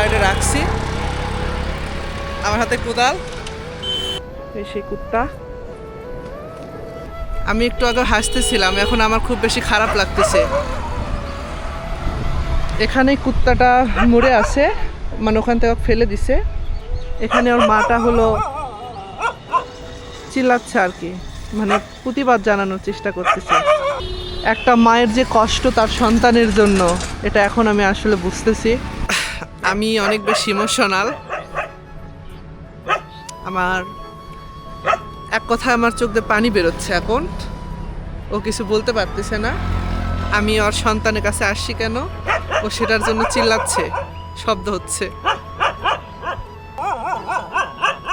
সাইডে রাখছি। আমার হাতে কোদাল, এই সেই কুত্তা। আমি একটু আগে হাসতেছিলাম, এখন আমার খুব বেশি খারাপ লাগতেছে। এখানে কুত্তাটা মরে আছে, মানে ওখান থেকে ফেলে দিছে। এখানে ওর মাটা হলো চিল্লাচ্ছে আর কি, মানে প্রতিবাদ জানানোর চেষ্টা করতেছে। একটা মায়ের যে কষ্ট তার সন্তানের জন্য, এটা এখন আমি আসলে বুঝতেছি। আমি অনেক বেশি ইমোশনাল। আমার এক কথায় আমার চোখ দিয়ে পানি বেরোচ্ছে এখন। ও কিছু বলতে পারতেছে না। আমি ওর সন্তানের কাছে আসছি কেন, ও সেটার জন্য চিল্লাচ্ছে, শব্দ হচ্ছে।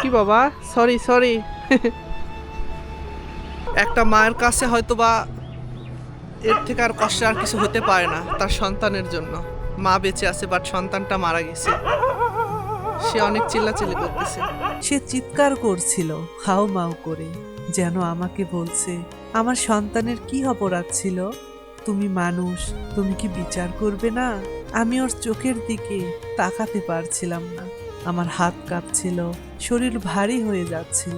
কি বাবা, সরি সরি। একটা মায়ের কাছে হয়তো বা এর থেকে আর কষ্ট আর কিছু হতে পারে না তার সন্তানের জন্য। মা বেঁচে আছে, বাট সন্তানটা মারা গেছে। সে অনেক চিল্লাচিল্লি করতেছে। সে চিৎকার করছিল হাউ মাউ করে, যেন আমাকে বলছে আমার সন্তানের কি অপরাধ ছিল, তুমি মানুষ, তুমি কি বিচার করবে না? আমি ওর চোখের দিকে তাকাতে পারছিলাম না। আমার হাত কাঁপছিল, শরীর ভারী হয়ে যাচ্ছিল।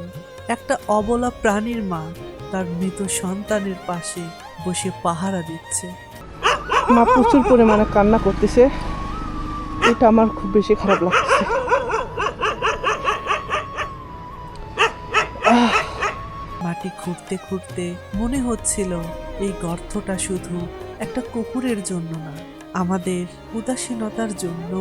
একটা অবলা প্রাণীর মা তার মৃত সন্তানের পাশে বসে পাহারা দিচ্ছে। মা প্রচুর পরিমাণে কান্না করতেছে, এটা আমার খুব বেশি খারাপ লাগতেছে। মাটি খুঁড়তে খুঁড়তে মনে হচ্ছিল এই গর্তটা শুধু একটা কুকুরের জন্য না, আমাদের উদাসীনতার জন্য।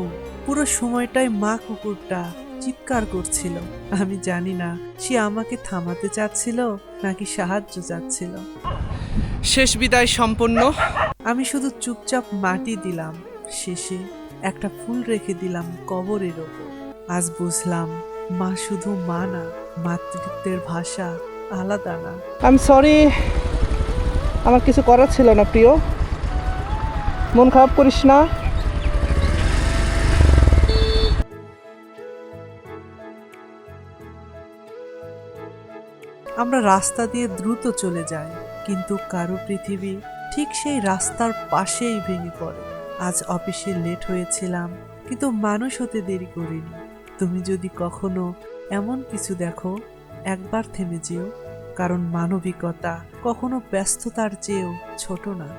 পুরো সময়টাই মা কুকুরটা চিৎকার করছিল। আমি জানি না সে আমাকে থামাতে চাচ্ছিল নাকি সাহায্য চাচ্ছিল। শেষ বিদায় সম্পন্ন। আমি শুধু চুপচাপ মাটি দিলাম, শেষে একটা ফুল রেখে দিলাম কবরের ওপর। আজ বুঝলাম মা শুধু মা না, মাতৃত্বের ভাষা আলাদা না। আমি সরি, আমার কিছু করার ছিল না প্রিয়, মন খারাপ করিস না। আমরা রাস্তা দিয়ে দ্রুত চলে যাই, কিন্তু কারো পৃথিবী ঠিক সেই রাস্তার পাশেই ভেঙে পড়ে। আজ অফিসে লেট হয়েছিলাম, কিন্তু মানুষ হতে দেরি করিনি। তুমি যদি কখনো এমন কিছু দেখো, একবার থেমে যেও, কারণ মানবিকতা কখনো ব্যস্ততার চেয়েও ছোট না।